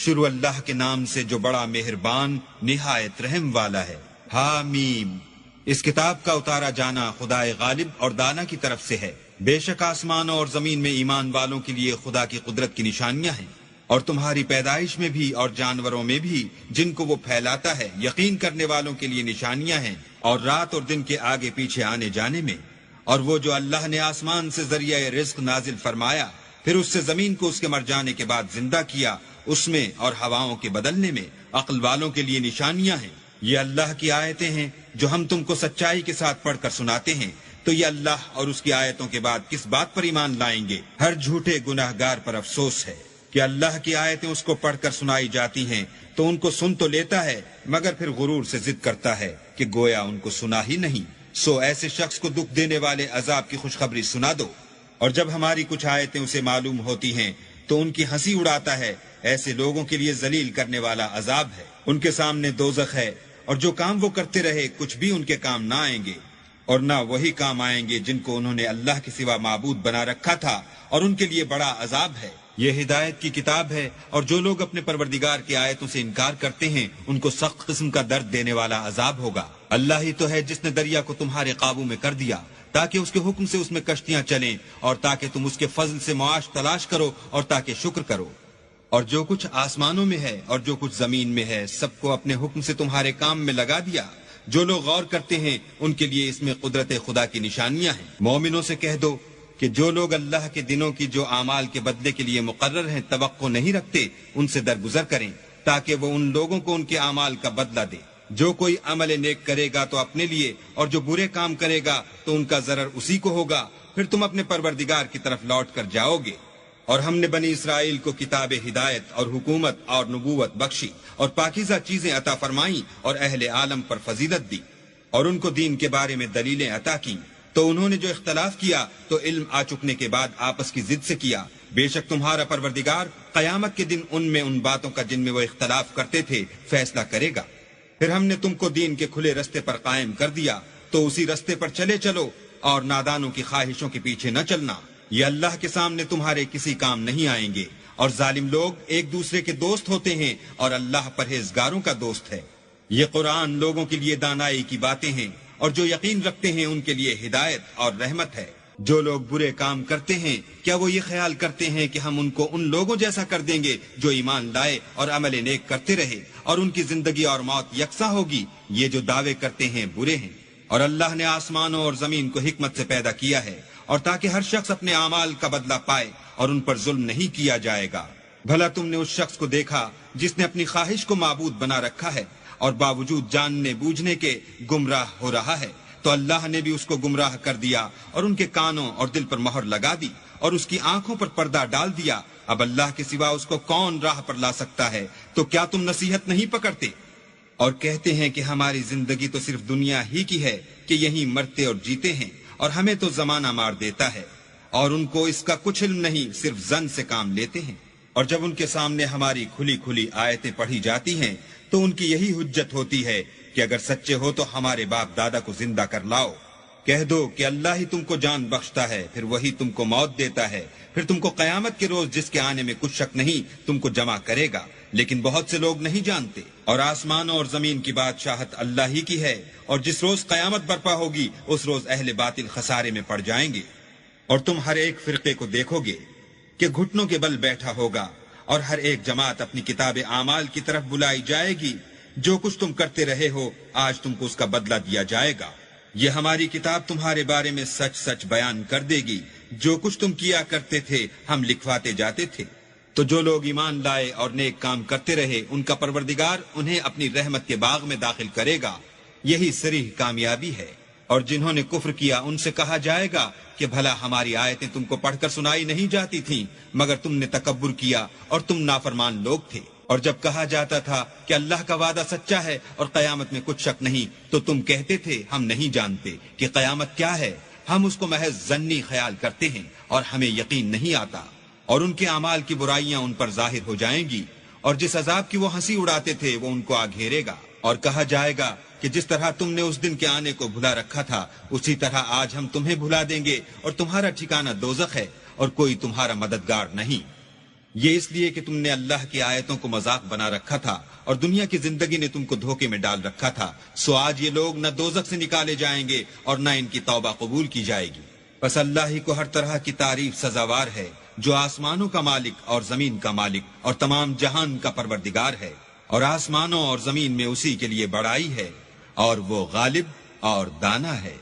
شروع اللہ کے نام سے جو بڑا مہربان نہایت رحم والا ہے۔ حامیم، اس کتاب کا اتارا جانا خدائے غالب اور دانا کی طرف سے ہے۔ بے شک آسمانوں اور زمین میں ایمان والوں کے لیے خدا کی قدرت کی نشانیاں ہیں، اور تمہاری پیدائش میں بھی اور جانوروں میں بھی جن کو وہ پھیلاتا ہے یقین کرنے والوں کے لیے نشانیاں ہیں، اور رات اور دن کے آگے پیچھے آنے جانے میں۔ اور وہ جو اللہ نے آسمان سے ذریعہ رزق نازل فرمایا، پھر اس سے زمین کو اس کے مر جانے کے بعد زندہ کیا، اس میں اور ہواؤں کے بدلنے میں عقل والوں کے لیے نشانیاں ہیں۔ یہ اللہ کی آیتیں ہیں جو ہم تم کو سچائی کے ساتھ پڑھ کر سناتے ہیں، تو یہ اللہ اور اس کی آیتوں کے بعد کس بات پر ایمان لائیں گے؟ ہر جھوٹے گناہگار پر افسوس ہے کہ اللہ کی آیتیں اس کو پڑھ کر سنائی جاتی ہیں تو ان کو سن تو لیتا ہے، مگر پھر غرور سے ضد کرتا ہے کہ گویا ان کو سنا ہی نہیں۔ سو ایسے شخص کو دکھ دینے والے عذاب کی خوشخبری سنا دو، اور جب ہماری کچھ آیتیں اسے معلوم ہوتی ہیں تو ان کی ہنسی اڑاتا ہے۔ ایسے لوگوں کے لیے ذلیل کرنے والا عذاب ہے، ان کے سامنے دوزخ ہے، اور جو کام وہ کرتے رہے کچھ بھی ان کے کام نہ آئیں گے، اور نہ وہی کام آئیں گے جن کو انہوں نے اللہ کے سوا معبود بنا رکھا تھا، اور ان کے لیے بڑا عذاب ہے۔ یہ ہدایت کی کتاب ہے، اور جو لوگ اپنے پروردگار کی آیتوں سے انکار کرتے ہیں ان کو سخت قسم کا درد دینے والا عذاب ہوگا۔ اللہ ہی تو ہے جس نے دریا کو تمہارے قابو میں کر دیا تاکہ اس کے حکم سے اس میں کشتیاں چلیں، اور تاکہ تم اس کے فضل سے معاش تلاش کرو، اور تاکہ شکر کرو۔ اور جو کچھ آسمانوں میں ہے اور جو کچھ زمین میں ہے سب کو اپنے حکم سے تمہارے کام میں لگا دیا۔ جو لوگ غور کرتے ہیں ان کے لیے اس میں قدرت خدا کی نشانیاں ہیں۔ مومنوں سے کہہ دو کہ جو لوگ اللہ کے دنوں کی جو اعمال کے بدلے کے لیے مقرر ہیں توقع نہیں رکھتے، ان سے درگزر کریں تاکہ وہ ان لوگوں کو ان کے اعمال کا بدلہ دے۔ جو کوئی عمل نیک کرے گا تو اپنے لیے، اور جو برے کام کرے گا تو ان کا ضرر اسی کو ہوگا، پھر تم اپنے پروردگار کی طرف لوٹ کر جاؤ گے۔ اور ہم نے بنی اسرائیل کو کتاب ہدایت اور حکومت اور نبوت بخشی، اور پاکیزہ چیزیں عطا فرمائیں، اور اہل عالم پر فضیلت دی، اور ان کو دین کے بارے میں دلیلیں عطا کی۔ تو انہوں نے جو اختلاف کیا تو علم آ چکنے کے بعد آپس کی ضد سے کیا۔ بے شک تمہارا پروردگار قیامت کے دن ان میں ان باتوں کا جن میں وہ اختلاف کرتے تھے فیصلہ کرے گا۔ پھر ہم نے تم کو دین کے کھلے رستے پر قائم کر دیا، تو اسی رستے پر چلے چلو، اور نادانوں کی خواہشوں کے پیچھے نہ چلنا۔ یہ اللہ کے سامنے تمہارے کسی کام نہیں آئیں گے، اور ظالم لوگ ایک دوسرے کے دوست ہوتے ہیں، اور اللہ پرہیزگاروں کا دوست ہے۔ یہ قرآن لوگوں کے لیے دانائی کی باتیں ہیں، اور جو یقین رکھتے ہیں ان کے لیے ہدایت اور رحمت ہے۔ جو لوگ برے کام کرتے ہیں کیا وہ یہ خیال کرتے ہیں کہ ہم ان کو ان لوگوں جیسا کر دیں گے جو ایمان لائے اور عمل نیک کرتے رہے، اور ان کی زندگی اور موت یکساں ہوگی؟ یہ جو دعوے کرتے ہیں برے ہیں۔ اور اللہ نے آسمانوں اور زمین کو حکمت سے پیدا کیا ہے، اور تاکہ ہر شخص اپنے اعمال کا بدلہ پائے، اور ان پر ظلم نہیں کیا جائے گا۔ بھلا تم نے اس شخص کو دیکھا جس نے اپنی خواہش کو معبود بنا رکھا ہے، اور باوجود جاننے بوجھنے کے گمراہ ہو رہا ہے؟ تو اللہ نے بھی اس کو گمراہ کر دیا، اور ان کے کانوں اور دل پر مہر لگا دی، اور اس کی آنکھوں پر پردہ ڈال دیا۔ اب اللہ کے سوا اس کو کون راہ پر لا سکتا ہے؟ تو کیا تم نصیحت نہیں پکڑتے؟ اور کہتے ہیں کہ ہماری زندگی تو صرف دنیا ہی کی ہے، کہ یہیں مرتے اور جیتے ہیں، اور ہمیں تو زمانہ مار دیتا ہے، اور ان کو اس کا کچھ علم نہیں، صرف ظن سے کام لیتے ہیں۔ اور جب ان کے سامنے ہماری کھلی کھلی آیتیں پڑھی جاتی ہیں تو ان کی یہی حجت ہوتی ہے کہ اگر سچے ہو تو ہمارے باپ دادا کو زندہ کر لاؤ۔ کہہ دو کہ اللہ ہی تم کو جان بخشتا ہے، پھر وہی تم کو موت دیتا ہے، پھر تم کو قیامت کے روز جس کے آنے میں کچھ شک نہیں تم کو جمع کرے گا، لیکن بہت سے لوگ نہیں جانتے۔ اور آسمانوں اور زمین کی بادشاہت اللہ ہی کی ہے، اور جس روز قیامت برپا ہوگی اس روز اہل باطل خسارے میں پڑ جائیں گے۔ اور تم ہر ایک فرقے کو دیکھو گے کہ گھٹنوں کے بل بیٹھا ہوگا، اور ہر ایک جماعت اپنی کتاب اعمال کی طرف بلائی جائے گی۔ جو کچھ تم کرتے رہے ہو آج تم کو اس کا بدلہ دیا جائے گا۔ یہ ہماری کتاب تمہارے بارے میں سچ سچ بیان کر دے گی، جو کچھ تم کیا کرتے تھے ہم لکھواتے جاتے تھے۔ تو جو لوگ ایمان لائے اور نیک کام کرتے رہے ان کا پروردگار انہیں اپنی رحمت کے باغ میں داخل کرے گا، یہی صریح کامیابی ہے۔ اور جنہوں نے کفر کیا ان سے کہا جائے گا کہ بھلا ہماری آیتیں تم کو پڑھ کر سنائی نہیں جاتی تھیں، مگر تم نے تکبر کیا اور تم نافرمان لوگ تھے۔ اور جب کہا جاتا تھا کہ اللہ کا وعدہ سچا ہے اور قیامت میں کچھ شک نہیں، تو تم کہتے تھے ہم نہیں جانتے کہ قیامت کیا ہے، ہم اس کو محض ظنی خیال کرتے ہیں اور ہمیں یقین نہیں آتا۔ اور ان کے اعمال کی برائیاں ان پر ظاہر ہو جائیں گی، اور جس عذاب کی وہ ہنسی اڑاتے تھے وہ ان کو آ گھیرے گا۔ اور کہا جائے گا کہ جس طرح تم نے اس دن کے آنے کو بھلا رکھا تھا اسی طرح آج ہم تمہیں بھلا دیں گے، اور تمہارا ٹھکانہ دوزخ ہے اور کوئی تمہارا مددگار نہیں۔ یہ اس لیے کہ تم نے اللہ کی آیتوں کو مذاق بنا رکھا تھا اور دنیا کی زندگی نے تم کو دھوکے میں ڈال رکھا تھا، سو آج یہ لوگ نہ دوزخ سے نکالے جائیں گے اور نہ ان کی توبہ قبول کی جائے گی۔ بس اللہ ہی کو ہر طرح کی تعریف سزاوار ہے، جو آسمانوں کا مالک اور زمین کا مالک اور تمام جہان کا پروردگار ہے، اور آسمانوں اور زمین میں اسی کے لیے بڑائی ہے، اور وہ غالب اور دانا ہے۔